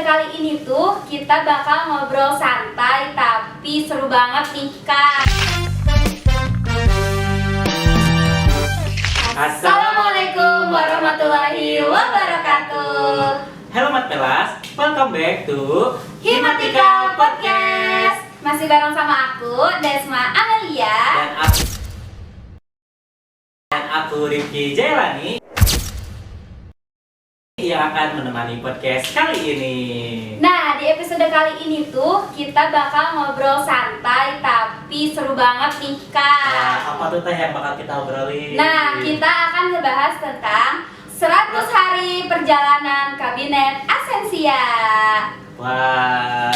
kali ini tuh kita bakal ngobrol santai tapi seru banget nih Kak. Assalamualaikum warahmatullahi wabarakatuh. Hello Mat Pelas, welcome back to Himatika Podcast. Masih bareng sama aku Desma Amelia dan aku Rifki Jailani yang akan menemani podcast kali ini. Nah, di episode kali ini tuh kita bakal ngobrol santai tapi seru banget nih Kak. Nah, apa tuh teh yang bakal kita obrolin? Nah, kita akan ngebahas tentang 100 hari perjalanan Kabinet Asensia. Wah,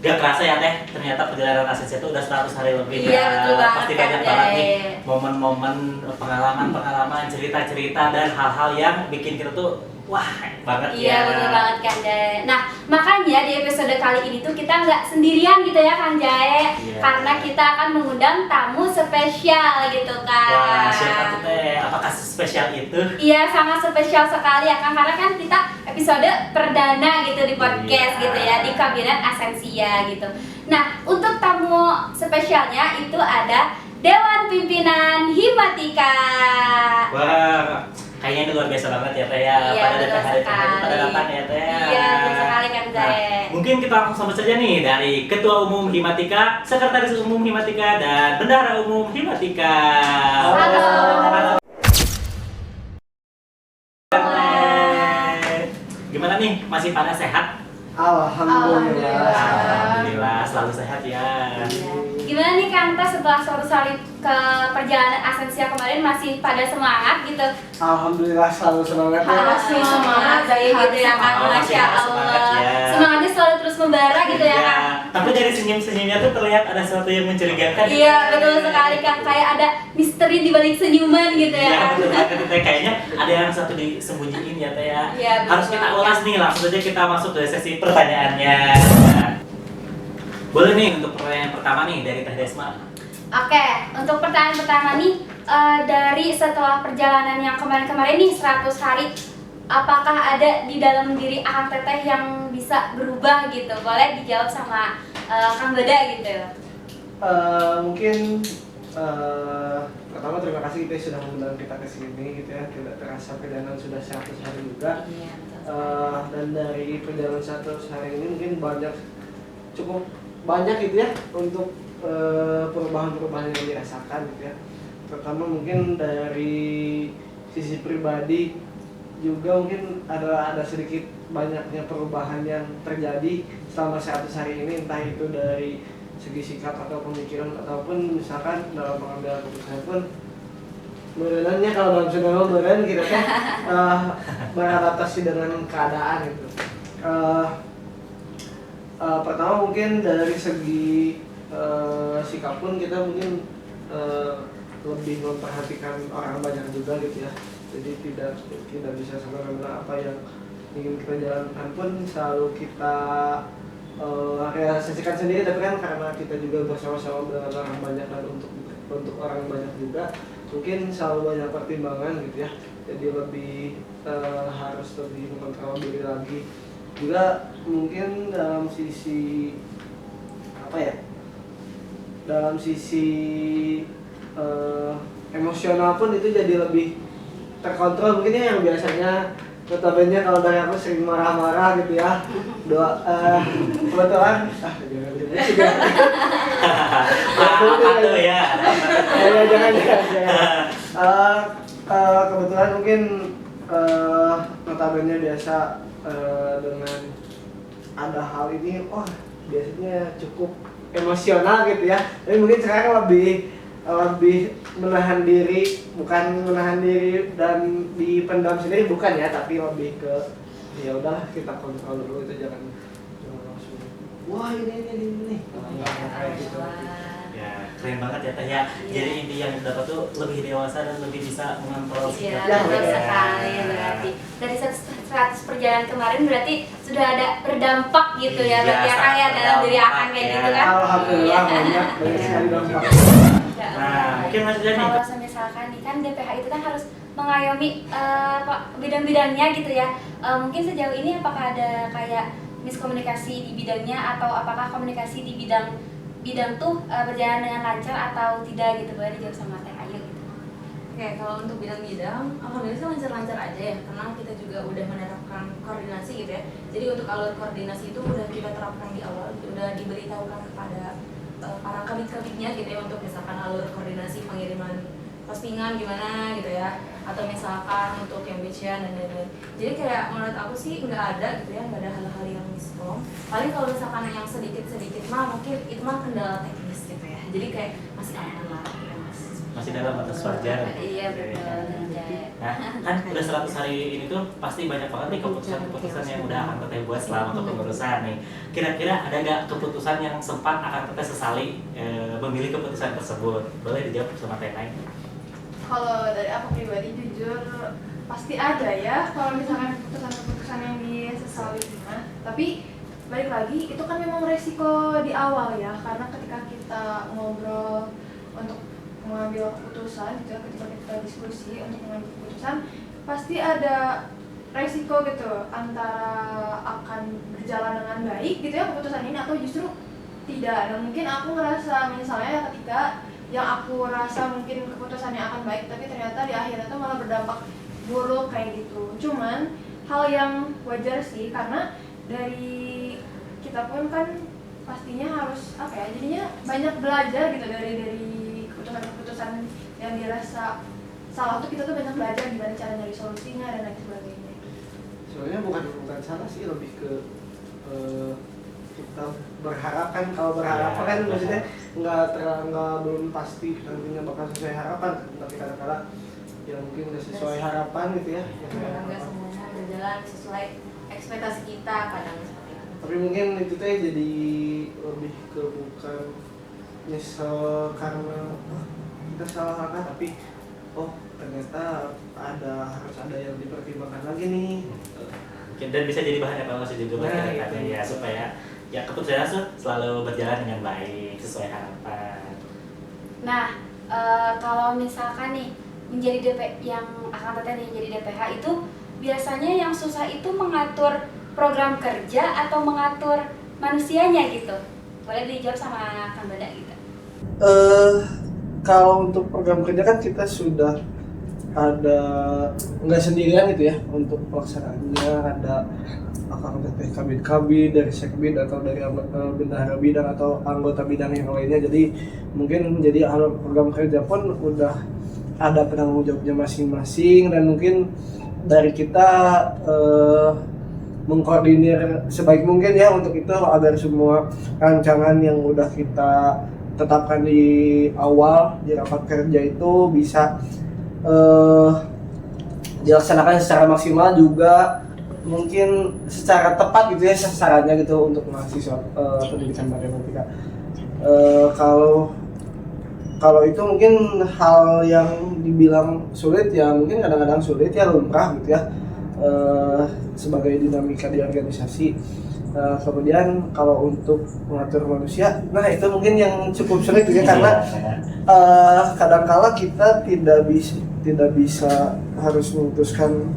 gak kerasa ya teh, ternyata perjalanan Asensia itu udah 100 hari lebih. Iya, betul banget Pasti kan, banyak banget nih Dek. momen-momen, pengalaman, cerita-cerita dan hal-hal yang bikin kita tuh wah banget Iya, ya. betul banget kan, Jay. Nah, makanya di episode kali ini tuh kita nggak sendirian gitu ya kan, Jay. Iya. Karena kita akan mengundang tamu spesial gitu kan. Wah, siapa tuh teh? Apakah spesial itu? Iya, sangat spesial sekali ya kan, karena kan kita episode perdana gitu di podcast Iya. gitu ya, di Kabinet Asensia gitu. Nah, untuk tamu spesialnya itu ada Dewan Pimpinan Himatika. Wah, kayaknya ini luar biasa banget ya teh ya. Iya, Pada betul datang hari sekali. pada datang ya teh. Iya, betul sekali kan, Nah, Jay. mungkin kita langsung sambut saja nih dari Ketua Umum Himatika, Sekretaris Umum Himatika, dan Bendahara Umum Himatika. Halo. Gimana nih? Masih pada sehat? Alhamdulillah. Alhamdulillah, selalu sehat ya. Iya. Gimana nih Kanta setelah 100 hari ke perjalanan Asensia kemarin, masih pada semangat gitu? Alhamdulillah selalu semangat ya. Masih semangat dari gitu ya kan, Oh, masih Masya semangat Allah. ya. Semangatnya selalu terus membara gitu ya kan? Tapi dari senyum-senyumnya tuh terlihat ada sesuatu yang mencurigakan. Iya, betul sekali kan, kayak ada misteri di balik senyuman gitu ya Iya, kan? betul banget Teh. Kayaknya ada yang satu disembunyiin ya Teh ya. Iya, betul Harus kita banget. ulas nih, langsung aja kita masuk ke sesi pertanyaannya. Boleh nih untuk pertanyaan pertama nih dari Teh Desma. Oke, untuk pertanyaan pertama nih, dari setelah perjalanan yang kemarin-kemarin nih 100 hari, apakah ada di dalam diri Akang Teteh yang bisa berubah gitu? Boleh dijawab sama Kang Beda gitu. Mungkin pertama terima kasih kita sudah mengundang kita ke sini gitu ya. Tidak terasa perjalanan sudah 100 hari juga. Iya, Dan dari perjalanan 100 hari ini mungkin cukup banyak gitu ya untuk perubahan-perubahan yang dirasakan gitu ya. Pertama mungkin dari sisi pribadi juga mungkin ada sedikit banyaknya perubahan yang terjadi selama 100 hari ini, entah itu dari segi sikap atau pemikiran ataupun misalkan dalam pengambilan keputusan pun berenangnya kalau dalam scenario beren kita kan beradaptasi dengan keadaan gitu. Pertama mungkin dari segi sikap pun kita mungkin lebih memperhatikan orang banyak juga gitu ya. Jadi tidak bisa semena-mena apa yang ingin kita jalankan pun selalu kita realisasikan sendiri, tapi kan karena kita juga bersama-sama dengan orang banyak dan untuk orang banyak juga mungkin selalu banyak pertimbangan gitu ya. Jadi lebih harus lebih mengontrol diri lagi. Juga mungkin dalam sisi apa ya? Dalam sisi emosional pun itu jadi lebih terkontrol mungkin ya, yang biasanya notabene kalau dari aku sering marah-marah gitu ya. Kebetulan Apa tuh ya? jangan. Kebetulan mungkin notabene biasa dengan ada hal ini, biasanya cukup emosional gitu ya. Tapi mungkin sekarang lebih menahan diri, bukan menahan diri dan dipendam sendiri, bukan ya, tapi lebih ke ya udah kita kontrol dulu, itu jangan langsung wah ini kayak gitu. Ya, keren banget ya Teh ya. Jadi inti yang dapat tuh lebih dewasa dan lebih bisa mengontrol Iya, sikap. betul sekali berarti. Dari 100 perjalanan kemarin berarti sudah ada berdampak gitu ya, Iya, berarti ya Kang ya, dalam diri Akang kayak ya. gitu kan. Alhamdulillah Iya. banyak sekali dampak. Ya, Nah, mungkin Mas Jani. kalau misalkan nih kan DPH itu kan harus mengayomi bidang-bidangnya gitu ya. Mungkin sejauh ini apakah ada kayak miskomunikasi di bidangnya, atau apakah komunikasi di bidang tuh berjalan dengan lancar atau tidak gitu? Boleh dijawab sama Teh Ayu gitu. Oke, kalau untuk bidang-bidang, alhamdulillah sih lancar-lancar aja ya, karena kita juga udah menerapkan koordinasi gitu ya. Jadi untuk alur koordinasi itu udah kita terapkan di awal, udah diberitahukan kepada para kabit-kabitnya gitu ya, untuk misalkan alur koordinasi pengiriman postingan gimana gitu ya, atau misalkan untuk yang batch-an dan lain-lain. Jadi kayak menurut aku sih nggak ada gitu ya, nggak ada hal-hal yang miskom. Paling kalau misalkan yang sedikit-sedikit mah mungkin itu mah kendala teknis gitu ya. Jadi kayak masih aman lah gitu ya, Mas. Masih dalam batas wajar. Iya betul. Nah, kan udah 100 hari ini tuh pasti banyak banget nih keputusan-keputusan yang udah akan Teteh buat selama kepengurusan nih. Kira-kira ada nggak keputusan yang sempat akan Teteh sesali memilih keputusan tersebut? Boleh dijawab sama Teh Nay. Kalau dari aku pribadi jujur pasti ada ya kalau misalkan keputusan-keputusan yang disesali nah, tapi balik lagi itu kan memang resiko di awal ya, karena ketika kita ngobrol untuk mengambil keputusan gitu, ketika kita diskusi untuk mengambil keputusan pasti ada resiko gitu, antara akan berjalan dengan baik gitu ya keputusan ini atau justru tidak. Dan mungkin aku ngerasa misalnya ketika yang aku rasa mungkin keputusannya akan baik tapi ternyata di akhirnya tuh malah berdampak buruk kayak gitu. Cuman hal yang wajar sih, karena dari kita pun kan pastinya harus apa ya, jadinya banyak belajar gitu dari keputusan-keputusan yang dirasa salah tuh, kita tuh banyak belajar gimana cara nyari solusinya dan lain sebagainya. Sebenarnya bukan salah sih, lebih ke kita berharap kan, kalau berharap kan maksudnya nggak belum pasti nantinya bakal sesuai harapan, tapi kadang-kadang ya mungkin nggak sesuai harapan gitu ya. Nggak semuanya berjalan sesuai ekspektasi kita kadang seperti itu. Tapi mungkin itu teh jadi lebih ke bukan nyesel karena kita salah langkah, tapi oh ternyata harus ada yang dipertimbangkan lagi nih. Dan bisa jadi bahan evaluasi juga buat kita ya, supaya ya keputusan selalu berjalan dengan baik sesuai harapan. Nah, kalau misalkan nih menjadi yang akan Teteh nih jadi DPH itu biasanya yang susah itu mengatur program kerja atau mengatur manusianya gitu. Boleh dijawab sama Kang Bada gitu. Kalau untuk program kerja kan kita sudah ada nggak sendirian gitu ya untuk pelaksanaannya, ada akan kabin dari sekbid atau dari bendahara bidang atau anggota bidang yang lainnya. Jadi mungkin menjadi program kerja pun udah ada penanggung jawabnya masing-masing, dan mungkin dari kita mengkoordinir sebaik mungkin ya untuk itu agar semua rancangan yang udah kita tetapkan di awal di rapat kerja itu bisa dilaksanakan secara maksimal, juga mungkin secara tepat gitu ya sasarannya gitu untuk mahasiswa pendidikan matematika. Kalau itu mungkin hal yang dibilang sulit ya, mungkin kadang-kadang sulit ya, lumrah gitu ya, sebagai dinamika di organisasi. Kemudian kalau untuk mengatur manusia, nah itu mungkin yang cukup sulit ya, karena kadang-kala kita tidak bisa harus memutuskan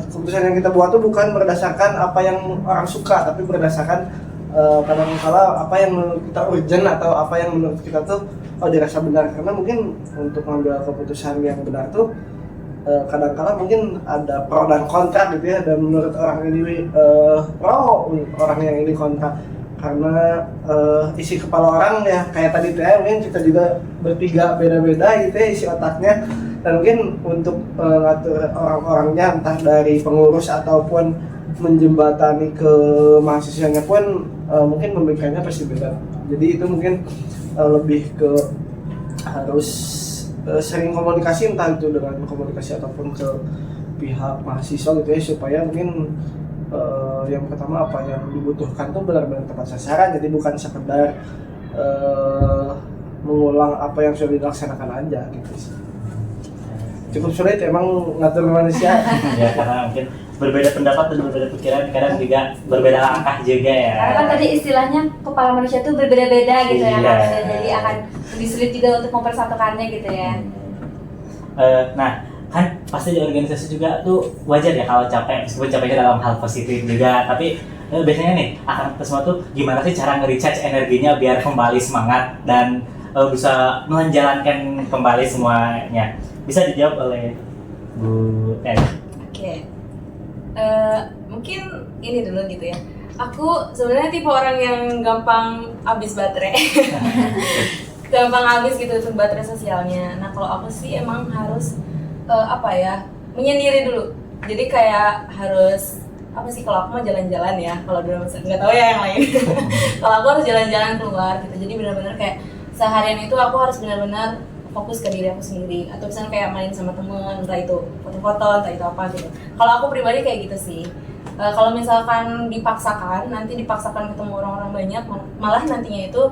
keputusan yang kita buat tuh bukan berdasarkan apa yang orang suka, tapi berdasarkan kadang-kala apa yang menurut kita urgent atau apa yang menurut kita tuh dirasa benar. Karena mungkin untuk mengambil keputusan yang benar tuh kadang-kala mungkin ada pro dan kontra gitu ya, dan menurut orang ini pro, orang yang ini kontra, karena isi kepala orang ya kayak tadi tuh ya, mungkin kita juga bertiga beda-beda gitu ya isi otaknya, dan mungkin untuk ngatur orang-orangnya entah dari pengurus ataupun menjembatani ke mahasiswanya pun mungkin memberikannya pasti beda. Jadi itu mungkin lebih ke harus sering komunikasi, entah itu dengan komunikasi ataupun ke pihak mahasiswa gitu ya, supaya mungkin yang pertama apa yang dibutuhkan tuh benar-benar tepat sasaran, jadi bukan sekedar mengulang apa yang sudah dilaksanakan aja gitu sih. Cukup sulit emang ngatur manusia. Ya karena mungkin berbeda pendapat dan berbeda pikiran, kadang juga berbeda langkah juga ya. Karena kan tadi istilahnya kepala manusia itu berbeda-beda gitu ya, Iya. jadi akan lebih sulit juga untuk mempersatukannya gitu ya. Nah, kan pasti di organisasi juga tuh wajar ya kalau capek, meskipun capeknya dalam hal positif juga. Tapi biasanya nih, akan semua tuh gimana sih cara nge-recharge energinya biar kembali semangat dan bisa menjalankan kembali semuanya? Bisa dijawab oleh Bu Ed. Oke. Mungkin ini dulu gitu ya. Aku sebenarnya tipe orang yang gampang habis baterai. Gampang habis gitu untuk baterai sosialnya. Nah, kalau aku sih emang harus menyendiri dulu. Jadi kayak harus apa sih, kalau aku mau jalan-jalan ya, kalau dulu nggak tahu ya yang lain. Kalau aku harus jalan-jalan keluar gitu. Jadi benar-benar kayak seharian itu aku harus benar-benar fokus ke diri aku sendiri, atau misalnya kayak main sama temen, entah itu foto-foto, entah itu apa gitu. Kalau aku pribadi kayak gitu sih. Kalau misalkan nanti dipaksakan ketemu orang-orang banyak, malah nantinya itu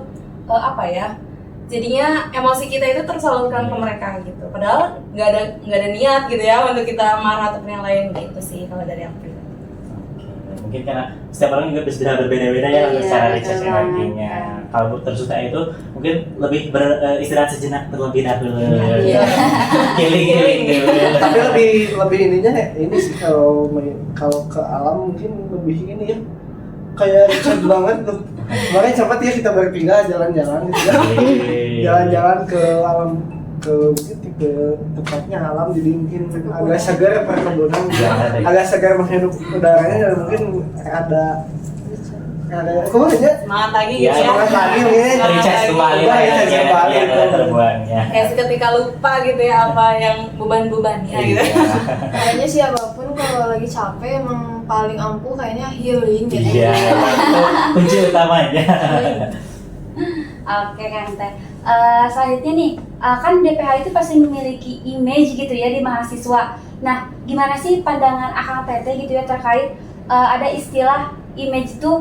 jadinya emosi kita itu tersalurkan ke mereka gitu. Padahal nggak ada niat gitu ya untuk kita marah ataupun yang lain gitu sih kalau dari aku pribadi. Mungkin karena setiap orang juga bisa berbeda-beda ya untuk cara recharge energinya. Kalau tersuka itu mungkin lebih beristirahat sejenak terlebih dahulu. Healing dulu. Tapi lebih ininya ini sih, kalau ke alam mungkin lebih ini ya, kayak recharge banget tuh. Makanya sempat ya kita bertiga jalan-jalan gitu ya. Jalan-jalan ke alam, mungkin ke tempatnya alam, jadi mungkin agak segar perkebunan, agak segar menghirup udaranya, dan mungkin ada kemana Semangat lagi ya, gitu ya. semangat lagi mungkin recharge kembali ya, terbuang ya. Kayak seketika lupa gitu ya apa yang beban-bebannya gitu. Kayaknya sih apapun kalau lagi capek emang paling ampuh kayaknya healing gitu. Iya, kunci utamanya. Oke Kang Teh. Selanjutnya nih, kan DPH itu pasti memiliki image gitu ya di mahasiswa. Nah, gimana sih pandangan Akang Teteh gitu ya terkait ada istilah image itu,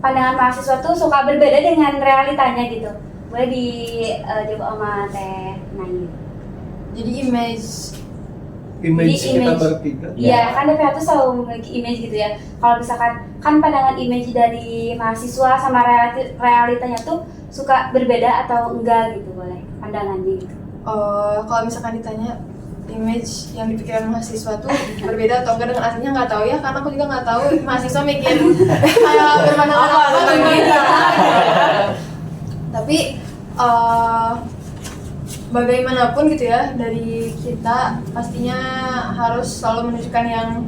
pandangan mahasiswa tuh suka berbeda dengan realitanya gitu. Boleh dijawab sama Teh Nayu. Jadi image kita bertiga. Iya, kan DPH tuh selalu memiliki image gitu ya. Kalau misalkan kan pandangan image dari mahasiswa sama realitanya tuh suka berbeda atau enggak gitu, boleh pandangannya gitu. Kalau misalkan ditanya image yang dipikiran mahasiswa tuh berbeda atau enggak dengan aslinya, nggak tahu ya, karena aku juga nggak tahu mahasiswa mikir kayak berpandangan apa dengan kita. Tapi bagaimanapun gitu ya, dari kita pastinya harus selalu menunjukkan yang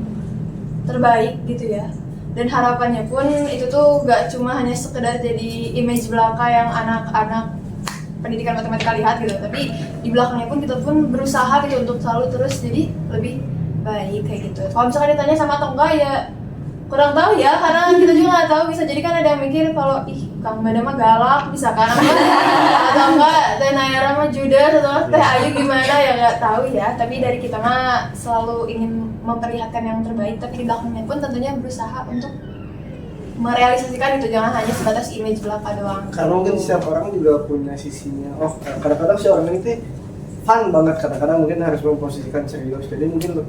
terbaik gitu ya. Dan harapannya pun itu tuh gak cuma hanya sekedar jadi image belaka yang anak-anak pendidikan matematika lihat gitu, tapi di belakangnya pun kita pun berusaha gitu untuk selalu terus jadi lebih baik kayak gitu. Kalau misalkan ditanya sama atau enggak ya kurang tahu ya, karena kita juga nggak tahu, bisa jadi kan ada yang mikir kalau Kang Bada mah galak bisa kan, atau enggak Teh Nayara mah judes, atau Teh Ayu gimana ya, nggak tahu ya. Tapi dari kita mah selalu ingin memperlihatkan yang terbaik, tapi di belakangnya pun tentunya berusaha untuk merealisasikan itu, jangan hanya sebatas image belaka doang. Karena mungkin setiap orang juga punya sisinya. Kadang-kadang si orang ini tuh fun banget, kadang-kadang mungkin harus memposisikan serius. Jadi mungkin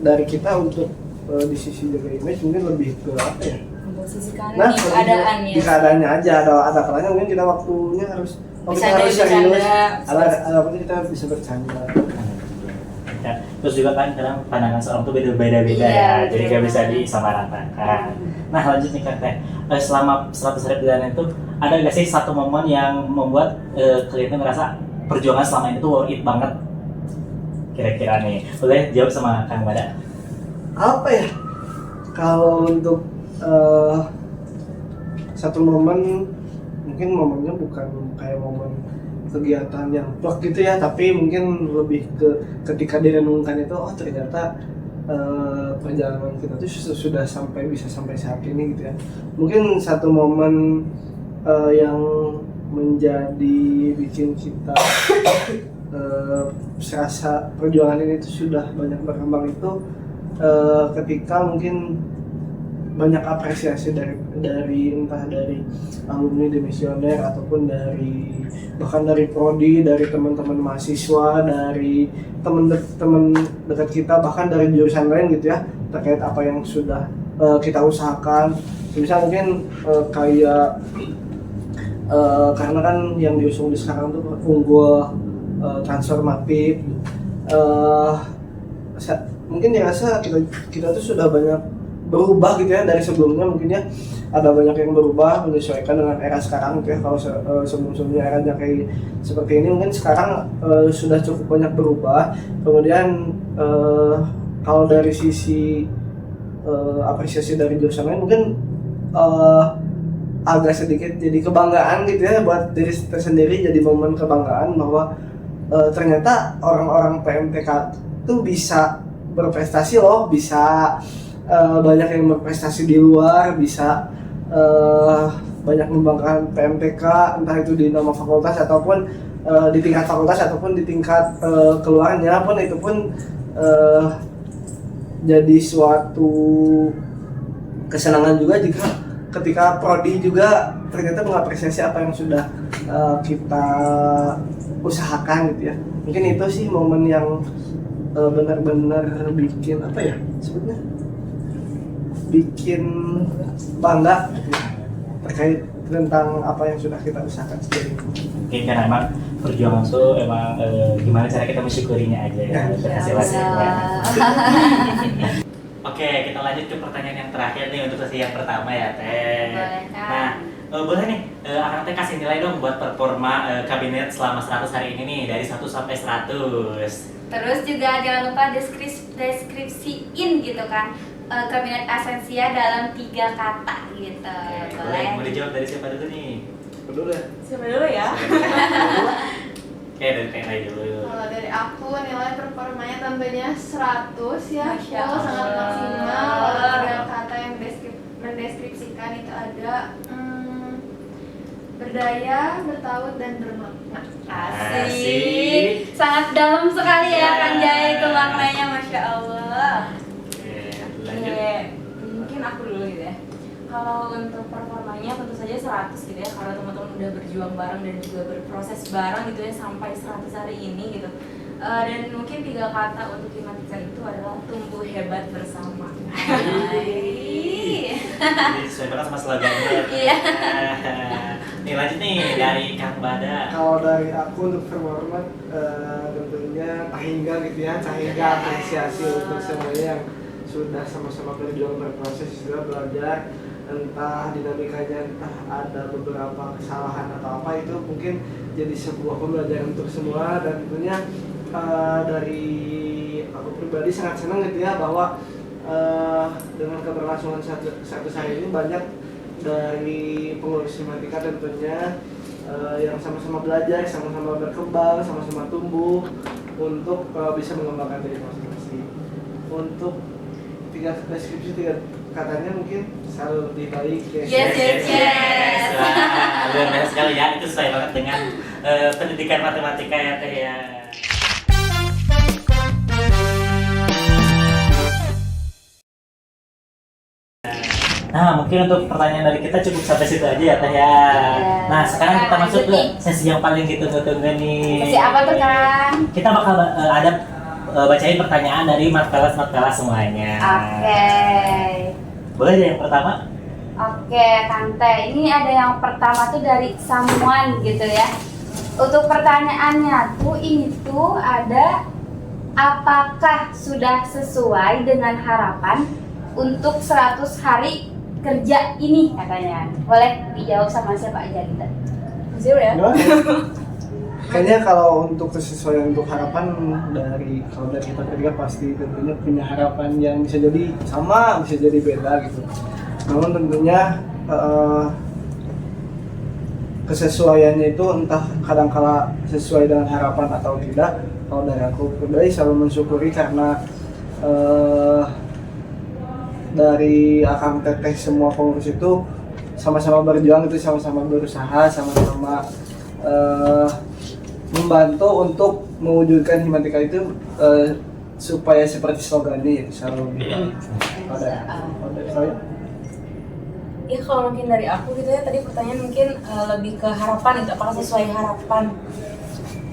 dari kita untuk di sisi jaga image mungkin lebih ke apa ya? Memposisikan di keadaannya. Di keadaannya aja, ada kalanya mungkin kita waktunya harus kita harus serius. Ada waktunya kita bisa bercanda. Ya, terus juga kan kadang pandangan seorang tuh beda-beda ya, jadi gak bisa disamaratakan. Nah lanjut nih Kak Teh, selama 100 hari perjalanan itu ada gak sih satu momen yang membuat kalian merasa perjuangan selama ini tuh worth it banget? Kira-kira nih, boleh jawab sama Kang Bada? Apa ya? Kalau untuk satu momen, mungkin momennya bukan kayak momen kegiatan yang plak gitu ya, tapi mungkin lebih ke ketika direnungkan itu, oh ternyata perjalanan kita tuh sudah bisa sampai saat ini gitu ya. Mungkin satu momen yang menjadi bikin kita serasa perjuangan ini tuh sudah banyak berkembang itu ketika mungkin banyak apresiasi dari entah dari alumni demisioner ataupun bahkan dari prodi, dari teman-teman mahasiswa, dari teman dekat kita, bahkan dari jurusan lain gitu ya, terkait apa yang sudah kita usahakan. Misal mungkin kayak karena kan yang diusung di sekarang tuh unggul transformatif. Mungkin dirasa kita tuh sudah banyak berubah gitu ya dari sebelumnya, mungkin ya ada banyak yang berubah menyesuaikan dengan era sekarang gitu ya. Kalau sebelum-sebelumnya eranya kayak seperti ini, mungkin sekarang sudah cukup banyak berubah. Kemudian kalau dari sisi apresiasi dari jurusan lain, mungkin agak sedikit jadi kebanggaan gitu ya buat diri tersendiri, jadi momen kebanggaan bahwa ternyata orang-orang PMTK tuh bisa berprestasi loh, bisa banyak yang berprestasi di luar, bisa banyak membanggakan PMTK, entah itu di nama fakultas ataupun di tingkat fakultas ataupun di tingkat keluarnya pun, itu pun jadi suatu kesenangan juga jika ketika prodi juga ternyata mengapresiasi apa yang sudah kita usahakan gitu ya. Mungkin itu sih momen yang benar-benar bikin apa ya sebetulnya, bikin bangga gitu ya, terkait tentang apa yang sudah kita usahakan sendiri. Mungkin karena emang perjuangan tuh emang gimana cara kita mensyukurinya aja ya, berhasil-hasilnya. Oke, kita lanjut ke pertanyaan yang terakhir nih untuk sesi yang pertama ya Teh. Boleh, Kak. Nah, boleh nih, Akang Teh kasih nilai dong buat performa kabinet selama 100 hari ini nih, dari 1 sampai 100. Terus juga jangan lupa deskripsiin gitu kan kabinet Asensia dalam 3 kata gitu. Boleh, mau dijawab dari siapa dulu nih? Dulu deh. Siapa dulu ya? Oke, dari Teh Rai dulu. Kalau dari aku nilai performanya tentunya 100 ya, Masya full, sangat Allah. maksimal. Kalau 3 kata yang mendeskripsikan itu ada berdaya, bertaut, dan bermakna. Asik. Sangat dalam sekali ya Kang Jaya itu maknanya, Masya Allah. Oke, lanjut. Oke, mungkin aku dulu gitu ya. Kalau untuk performanya tentu saja 100 gitu ya, karena teman-teman udah berjuang bareng dan juga berproses bareng gitu ya sampai 100 hari ini gitu. Dan mungkin 3 kata untuk Himatika itu adalah tumbuh hebat bersama. Jadi sesuai banget sama slogannya. Iya. Nih lanjut nih dari Kang Bada. Kalau dari aku untuk performa tentunya Tahingga gitu ya, Tahingga apresiasi untuk semuanya yang sudah sama-sama berjuang berproses, sudah belajar, entah dinamikanya, entah ada beberapa kesalahan atau apa, itu mungkin jadi sebuah pembelajaran untuk semua. Dan tentunya dari aku pribadi sangat senang gitu ya bahwa dengan keberlangsungan satu hari ini banyak dari pengurus Himatika tentunya yang sama-sama belajar, sama-sama berkembang, sama-sama tumbuh untuk bisa mengembangkan diri masing-masing. Untuk 3 deskripsi 3 katanya mungkin selalu lebih baik ya. Yes. Wah, luar biasa sekali ya, itu sesuai banget dengan pendidikan matematika ya Teh ya. Nah, mungkin untuk pertanyaan dari kita cukup sampai situ aja ya Teh ya. Nah, sekarang kita masuk ke sesi yang paling ditunggu-tunggu nih. Masih apa tuh Kang? Kita bakal ada bacain pertanyaan dari Marvelas semuanya. Oke. Boleh deh yang pertama? Oke, Tante. Ini ada yang pertama tuh dari Samuan gitu ya. Untuk pertanyaannya tuh ini tuh ada, apakah sudah sesuai dengan harapan untuk 100 hari kerja ini katanya. Boleh dijawab sama siapa aja kita? Zero ya? Kayaknya kalau untuk kesesuaian untuk harapan kalau dari kita bertiga pasti tentunya punya harapan yang bisa jadi sama, bisa jadi beda gitu. Namun tentunya kesesuaiannya itu entah kadang-kala sesuai dengan harapan atau tidak. Kalau dari aku pribadi selalu mensyukuri karena dari Akang Teteh semua pengurus itu sama-sama berjuang, itu sama-sama berusaha, sama-sama membantu untuk mewujudkan Himatika itu supaya seperti slogannya yaitu selalu Ya kalau mungkin dari aku gitu ya, tadi pertanyaan mungkin lebih ke harapan gitu, apakah sesuai harapan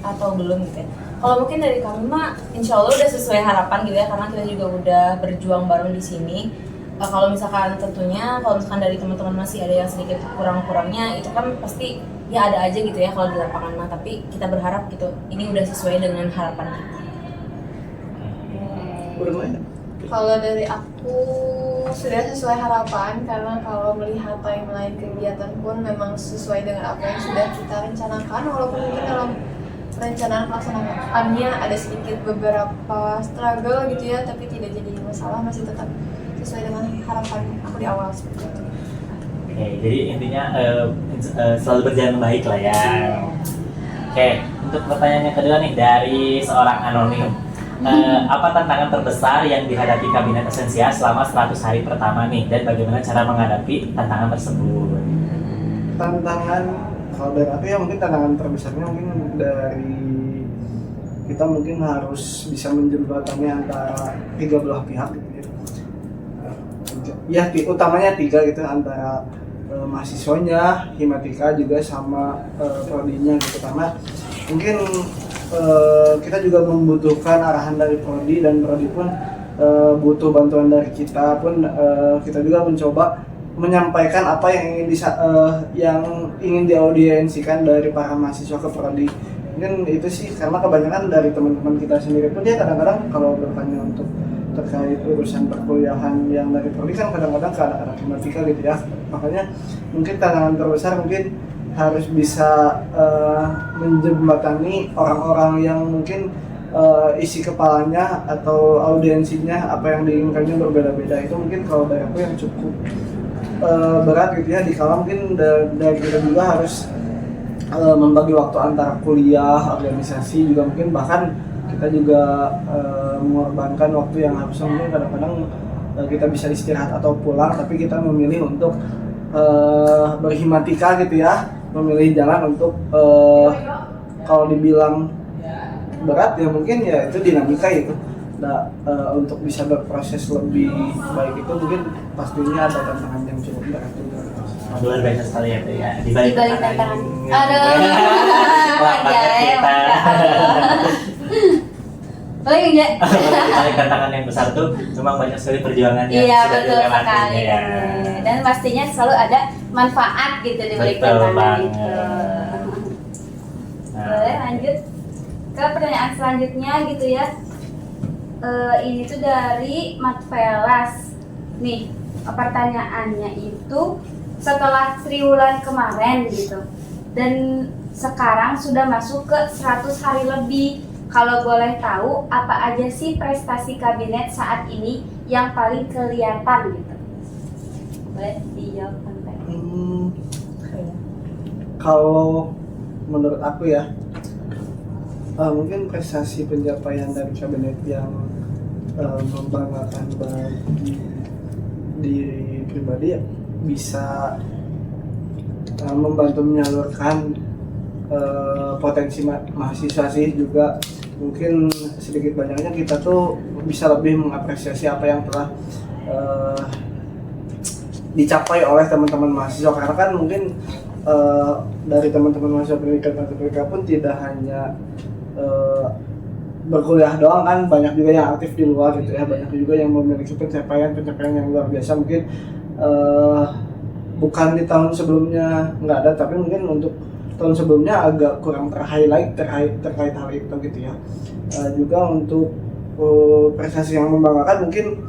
atau belum gitu ya. Kalau mungkin dari kami mah insya Allah udah sesuai harapan gitu ya, karena kita juga udah berjuang bareng di sini. Kalau misalkan tentunya, kalau misalkan dari teman-teman masih ada yang sedikit kurang-kurangnya, itu kan pasti ya ada aja gitu ya kalau di lapangan mah, tapi kita berharap gitu ini udah sesuai dengan harapan kita. Bermain. Kalau dari aku sudah sesuai harapan, karena kalau melihat timeline kegiatan pun memang sesuai dengan apa yang sudah kita rencanakan, walaupun mungkin dalam perencanaan pelaksanaannya ada sedikit beberapa struggle gitu ya, tapi tidak jadi masalah, masih tetap sesuai dengan harapan aku di awal seperti itu. Oke, jadi intinya selalu berjalan baik lah ya. Oke, untuk pertanyaan yang kedua nih dari seorang anonim. Apa tantangan terbesar yang dihadapi Kabinet Esensia selama 100 hari pertama nih, dan bagaimana cara menghadapi tantangan tersebut? Tantangan kalau dari aku ya mungkin tantangan terbesarnya mungkin dari kita mungkin harus bisa menjembatani antara tiga belah pihak gitu ya. Utamanya tiga gitu, antara mahasiswanya, Himatika juga sama prodinya gitu, karena mungkin kita juga membutuhkan arahan dari prodi, dan prodi pun butuh bantuan dari kita pun. Kita juga mencoba menyampaikan apa yang ingin diaudiensikan dari para mahasiswa ke prodi. Mungkin itu sih, karena kebanyakan dari teman-teman kita sendiri pun dia kadang-kadang kalau bertanya untuk terkait urusan perkuliahan yang dari prodi kan kadang-kadang ke anak-anak Himatika gitu ya. Makanya mungkin tantangan terbesar mungkin harus bisa menjembatani orang-orang yang mungkin isi kepalanya atau audiensinya apa yang diinginkannya berbeda-beda. Itu mungkin kalau dari aku yang cukup berat gitu ya, dikala mungkin dari kita juga harus membagi waktu antara kuliah, organisasi, juga mungkin bahkan kita juga mengorbankan waktu yang harusnya mungkin kadang-kadang kita bisa istirahat atau pulang, tapi kita memilih untuk berhimatika gitu ya, memilih jalan untuk kalau dibilang berat ya mungkin ya itu dinamika itu. Nah, untuk bisa berproses lebih baik itu mungkin pastinya ada tantangan yang cukup berat juga. Luar biasa sekali ya, ya. Di Di balik tantangan. Aduh. Banget kita. Boleh enggak? Di balik tantangan yang besar tuh memang banyak sekali perjuangan yang Iya, sudah betul dilewati sekali. ya. Dan pastinya selalu ada manfaat gitu di balik Betul tantangan banget. itu. Nah. Boleh lanjut ke pertanyaan selanjutnya gitu ya. Ini tuh dari Matvelas. Nih, pertanyaannya itu setelah triwulan kemarin gitu, dan sekarang sudah masuk ke 100 hari lebih. Kalau boleh tahu, apa aja sih prestasi kabinet saat ini yang paling kelihatan gitu? Boleh dijawab sampai. Kalau menurut aku ya, mungkin prestasi pencapaian dari kabinet yang membanggakan bagi diri pribadi ya, bisa membantu menyalurkan potensi mahasiswa sih. Juga mungkin sedikit banyaknya kita tuh bisa lebih mengapresiasi apa yang telah dicapai oleh teman-teman mahasiswa, karena kan mungkin dari teman-teman mahasiswa pendidikan matematika pun tidak hanya berkuliah doang kan, banyak juga yang aktif di luar gitu ya, banyak juga yang memiliki pencapaian yang luar biasa. Mungkin bukan di tahun sebelumnya nggak ada, tapi mungkin untuk tahun sebelumnya agak kurang terkait hal itu gitu ya. Juga untuk prestasi yang membanggakan mungkin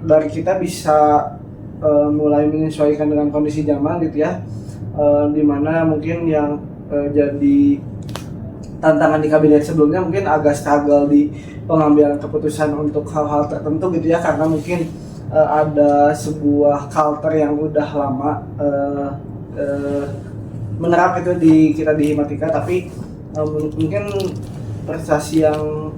dari kita bisa mulai menyesuaikan dengan kondisi zaman gitu ya, dimana mungkin yang jadi tantangan di kabinet sebelumnya mungkin agak struggle di pengambilan keputusan untuk hal-hal tertentu gitu ya, karena mungkin ada sebuah culture yang udah lama menerap itu di kita di Himatika, tapi mungkin prestasi yang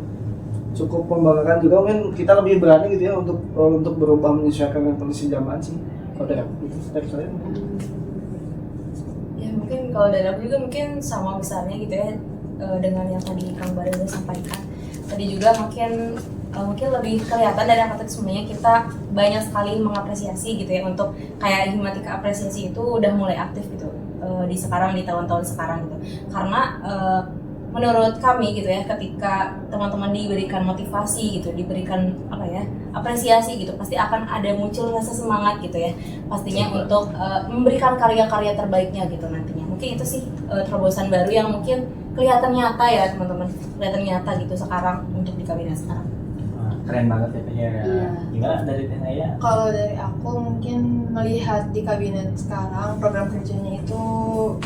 cukup membanggakan juga mungkin kita lebih berani gitu ya untuk berubah menyesuaikan dengan kondisi zaman sih. Kalau dari saya Ya mungkin kalau dari aku juga mungkin sama besarnya gitu ya, dengan yang tadi Kang Bara udah sampaikan. Tadi juga mungkin lebih kelihatan dari angkatan semuanya, kita banyak sekali mengapresiasi gitu ya, untuk kayak Himatika apresiasi itu udah mulai aktif gitu di tahun-tahun sekarang gitu. Karena menurut kami gitu ya, ketika teman-teman diberikan motivasi gitu, diberikan apresiasi gitu, pasti akan ada muncul rasa semangat gitu ya pastinya untuk memberikan karya-karya terbaiknya gitu nantinya. Mungkin itu sih terobosan baru yang mungkin kelihatan nyata ya teman-teman, kelihatan nyata gitu sekarang untuk di kabinet sekarang. Keren banget ya Teh ya. Iya. Gimana dari Teh Naya? Kalau dari aku mungkin melihat di kabinet sekarang program kerjanya itu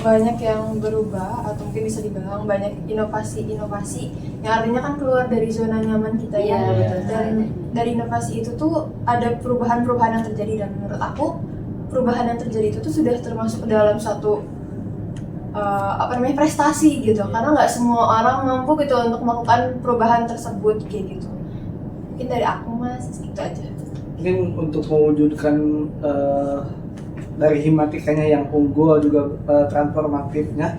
banyak yang berubah atau mungkin bisa dibilang banyak inovasi-inovasi yang artinya kan keluar dari zona nyaman kita Iya, ya. betul. Dan dari inovasi itu tuh ada perubahan-perubahan yang terjadi dan menurut aku perubahan yang terjadi itu tuh sudah termasuk dalam satu prestasi gitu, karena nggak semua orang mampu gitu untuk melakukan perubahan tersebut kayak gitu. Mungkin dari aku mas gitu aja. Mungkin untuk mewujudkan dari Himatikanya yang unggul juga transformatifnya,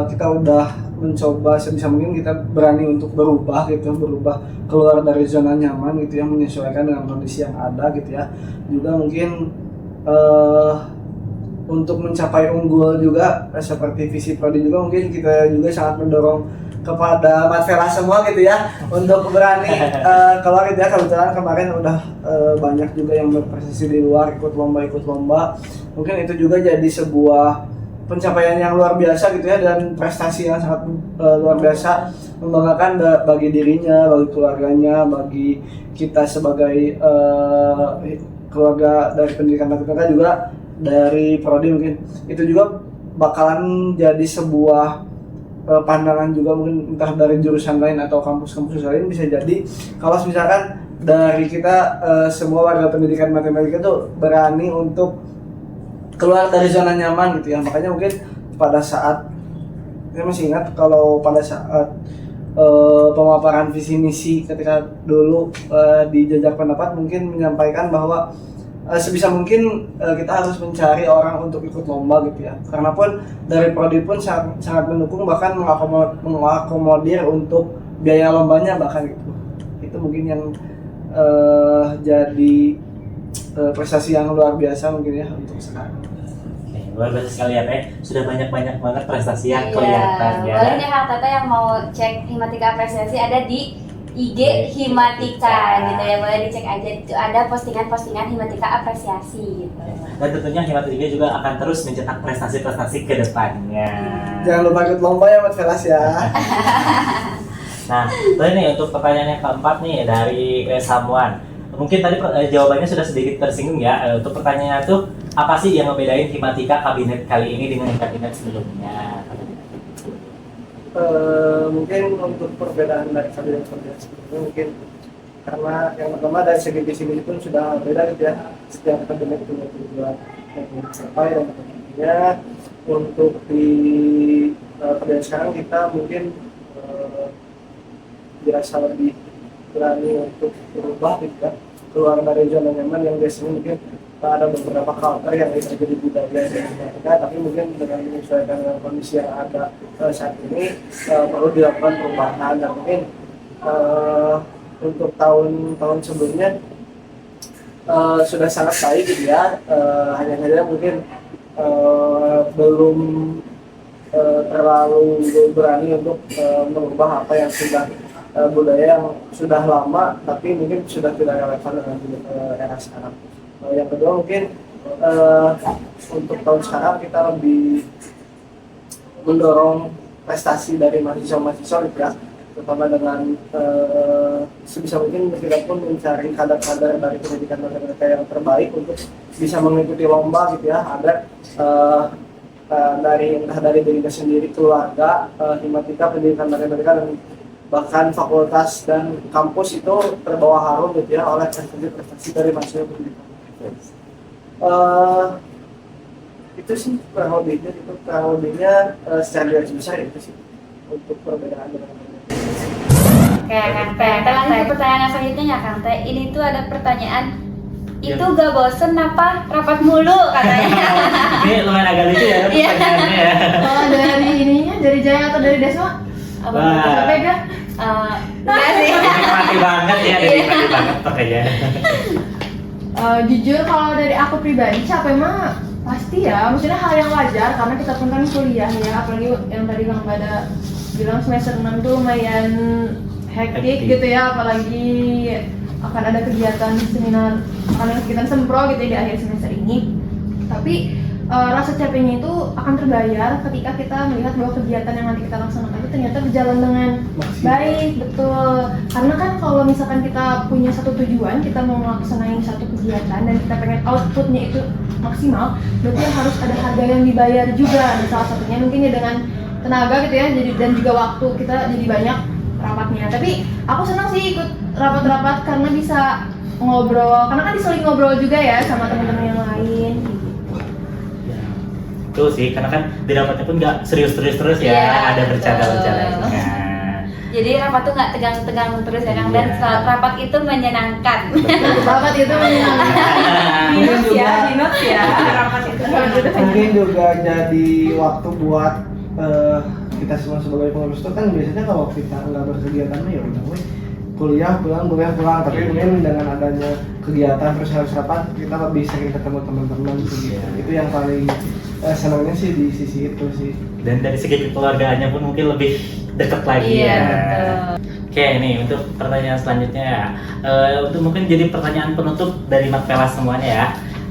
kita udah mencoba sebisa mungkin kita berani untuk berubah keluar dari zona nyaman gitu ya, menyesuaikan dengan kondisi yang ada gitu ya. Juga mungkin untuk mencapai unggul juga seperti visi prodi juga mungkin kita juga sangat mendorong kepada Mat Vera semua gitu ya untuk berani keluar gitu ya. Kebetulan kemarin udah banyak juga yang berprestasi di luar, ikut lomba. Mungkin itu juga jadi sebuah pencapaian yang luar biasa gitu ya, dan prestasi yang sangat luar biasa, membanggakan bagi dirinya, bagi keluarganya, bagi kita sebagai keluarga dari pendidikan matematika juga dari prodi. Mungkin itu juga bakalan jadi sebuah pandangan juga mungkin entah dari jurusan lain atau kampus-kampus lain, bisa jadi kalau misalkan dari kita semua warga pendidikan matematika itu berani untuk keluar dari zona nyaman gitu ya. Makanya mungkin pada saat saya masih ingat kalau pada saat pemaparan visi misi ketika dulu di jajak pendapat mungkin menyampaikan bahwa sebisa mungkin kita harus mencari orang untuk ikut lomba gitu ya. Karena pun dari prodi pun sangat mendukung, bahkan mengakomodir untuk biaya lombanya bahkan gitu. Itu mungkin yang jadi prestasi yang luar biasa mungkin ya untuk sekarang. Oke, luar biasa sekali ya Teh. Sudah banyak banget prestasi yang Iya, kelihatan ya. boleh deh Kak Tata yang mau cek Himatika apresiasi ada di IG Himatika gitu ya, boleh dicek aja, itu ada postingan-postingan Himatika apresiasi gitu. Dan tentunya Himatika juga akan terus mencetak prestasi-prestasi ke depannya. Jangan lupa ikut lomba ya Mas Velas ya. Nah, boleh nih untuk pertanyaan yang keempat nih dari Samuan. Mungkin tadi jawabannya sudah sedikit tersinggung ya. Untuk pertanyaannya tuh, apa sih yang membedain Himatika kabinet kali ini dengan kabinet sebelumnya? Mungkin untuk perbedaan dari kabinet sebelumnya mungkin karena yang pertama dari segi visi misi pun sudah beda gitu ya. Setiap kabinet punya tujuan yang dicapai, dan tentunya untuk di kabinet sekarang kita mungkin dirasa lebih berani untuk berubah gitu ya, keluar dari zona nyaman yang biasanya mungkin ada beberapa culture yang terjadi di budaya Indonesia, tapi mungkin dengan menyesuaikan dengan kondisi yang ada saat ini perlu dilakukan perubahan. Dan mungkin untuk tahun-tahun sebelumnya sudah sangat baik gitu ya, hanya saja mungkin belum terlalu berani untuk merubah apa yang sudah budaya yang sudah lama tapi mungkin sudah tidak relevan dengan era sekarang. Yang kedua mungkin untuk tahun sekarang kita lebih mendorong prestasi dari mahasiswa-mahasiswa gitu ya, terutama dengan sebisa mungkin kita pun mencari kader-kader dari pendidikan matematika yang terbaik untuk bisa mengikuti lomba gitu ya, agar entah dari dirinya sendiri, keluarga, Himatika, pendidikan matematika, dan bahkan fakultas dan kampus itu terbawa harum gitu ya oleh prestasi dari mahasiswa pendidikan. Itu sih kurang lebihnya secara garis besar itu sih untuk perbedaan dengan Oke Kang Teh, kita lanjut ke pertanyaan selanjutnya ya Kang Teh. Ini tuh ada pertanyaan, itu gak bosen apa rapat mulu katanya. Ini lumayan agak lucu ya pertanyaannya ya. Kalau dari ininya, dari Jaya atau dari Desma? Apa Wah. Vega? enggak sih. Nikmati banget ya, nikmati banget pokoknya. Jujur kalau dari aku pribadi capek mah pasti ya, maksudnya hal yang wajar karena kita pun kan kuliah ya, apalagi yang tadi Kang Bada bilang semester 6 tuh lumayan hektik gitu ya, apalagi akan ada kegiatan seminar, akan ada kegiatan sempro gitu ya di akhir semester ini. Tapi rasa capeknya itu akan terbayar ketika kita melihat bahwa kegiatan yang nanti kita laksanakan itu ternyata berjalan dengan baik, betul. Karena kan kalau misalkan kita punya satu tujuan, kita mau melaksanain satu kegiatan dan kita pengen outputnya itu maksimal, berarti harus ada harga yang dibayar juga. Dan salah satunya mungkin ya dengan tenaga gitu ya, jadi dan juga waktu kita jadi banyak rapatnya. Tapi aku senang sih ikut rapat-rapat karena bisa ngobrol, karena kan diseling ngobrol juga ya sama teman-teman yang lain. Betul sih, karena kan di rapatnya pun nggak serius-serius terus ya, Iya, ada bercanda-bercanda. betul. Nah, Jadi rapat tuh nggak tegang-tegang terus ya Kang, dan Iya. saat rapat itu menyenangkan. Rapat itu menyenangkan. Mungkin juga Notes ya, rapat itu. mungkin juga jadi waktu buat kita semua sebagai pengurus itu kan biasanya kalau kita nggak berkegiatan ya udah weh, kuliah pulang, tapi mungkin dengan adanya kegiatan terus harus rapat, kita lebih sering ketemu teman-teman gitu. Itu yang paling senangnya sih di sisi itu sih. dan dari segi kekeluargaannya pun mungkin lebih dekat lagi Iya, ya. betul. Oke, nih untuk pertanyaan selanjutnya ya. Untuk mungkin jadi pertanyaan penutup dari Matpelas semuanya ya.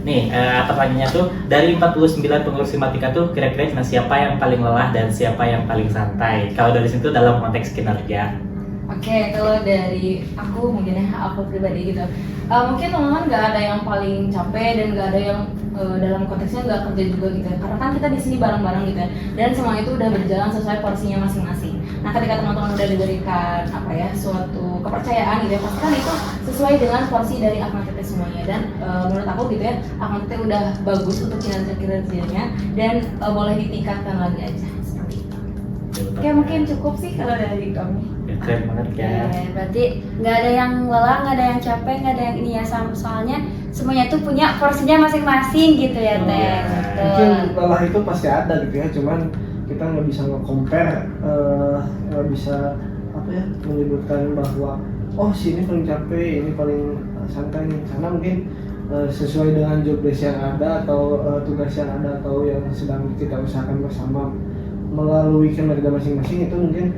Nih, pertanyaannya tuh dari 49 pengurus Himatika tuh kira-kira cuma siapa yang paling lelah dan siapa yang paling santai? Kalau dari situ dalam konteks kinerja. Oke, kalau dari aku mungkin ya, aku pribadi gitu. Mungkin teman-teman nggak ada yang paling capek dan nggak ada yang dalam konteksnya nggak kerja juga gitu ya. Karena kan kita di sini bareng-bareng gitu ya. Dan semua itu udah berjalan sesuai porsinya masing-masing. Nah, ketika teman-teman udah diberikan apa ya suatu kepercayaan gitu ya, pasti kan itu sesuai dengan porsi dari akun kita semuanya. Dan menurut aku gitu ya, akun kita udah bagus untuk kinerja-kinerjanya dan boleh ditingkatkan lagi aja seperti itu. Oke, mungkin cukup sih kalau dari kami. Keren banget ya. Berarti nggak ada yang lelah, nggak ada yang capek, nggak ada yang ini ya, soalnya semuanya tuh punya porsinya masing-masing gitu ya Teh. Iya. Mungkin Betul. lelah itu pasti ada gitu ya, cuman kita nggak bisa nge-compare, nggak bisa apa ya menyebutkan bahwa oh si ini paling capek, ini paling santai nih, karena mungkin sesuai dengan job desk yang ada atau tugas yang ada atau yang sedang kita usahakan bersama melalui kinerja masing-masing, itu mungkin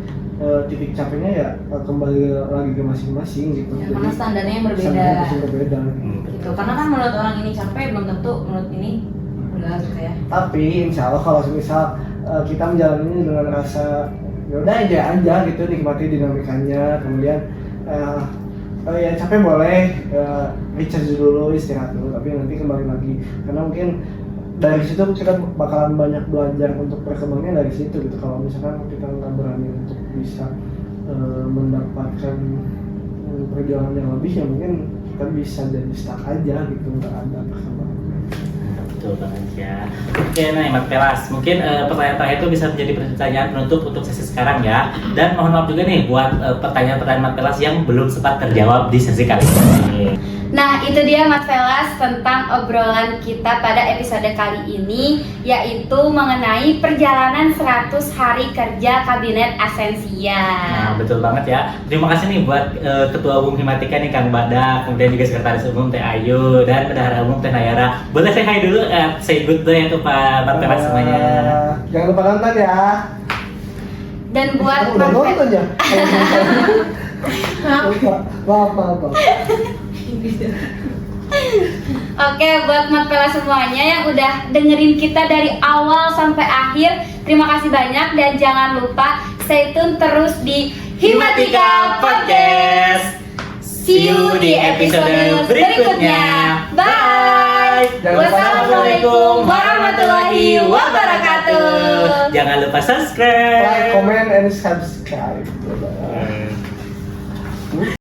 titik capeknya ya kembali lagi ke masing-masing gitu. Ya, karena standarnya yang berbeda. standarnya pasti berbeda. Gitu. Karena kan menurut orang ini capek belum tentu menurut ini enggak gitu ya. Tapi insya Allah kalau misal kita menjalani dengan rasa yaudah aja gitu, nikmati dinamikanya, kemudian ya capek boleh, recharge dulu, istirahat dulu, tapi nanti kembali lagi, karena mungkin dari situ kita bakalan banyak belajar untuk perkembangannya dari situ gitu. Kalau misalkan kita nggak berani untuk bisa mendapatkan perjuangan yang lebih, ya mungkin kita bisa jadi stuck aja gitu, nggak ada perkembangan. Betul banget ya. Oke, nah Matpelas, mungkin pertanyaan terakhir itu bisa menjadi pertanyaan penutup untuk sesi sekarang ya. Dan mohon maaf juga nih buat pertanyaan-pertanyaan Matpelas yang belum sempat terjawab di sesi kali ini. Nah, itu dia Matpelas tentang obrolan kita pada episode kali ini, yaitu mengenai perjalanan 100 hari kerja Kabinet Asensia. Nah, betul banget ya. Terima kasih nih buat Ketua Umum Himatika nih Kang Badak, kemudian juga Sekretaris Umum Teh Ayu dan Bendahara Umum Teh Nayara. Boleh say hi dulu, say good day untuk Pak Matpelas semuanya. Jangan lupa nonton ya. Dan buat Udah nonton ya. Maaf. Oke, buat Matpelas semuanya yang udah dengerin kita dari awal sampai akhir, terima kasih banyak dan jangan lupa stay tune terus di Himatika Podcast. See you di episode berikutnya. Bye. Wassalamualaikum warahmatullahi wabarakatuh. Jangan lupa subscribe. Like, comment, and subscribe.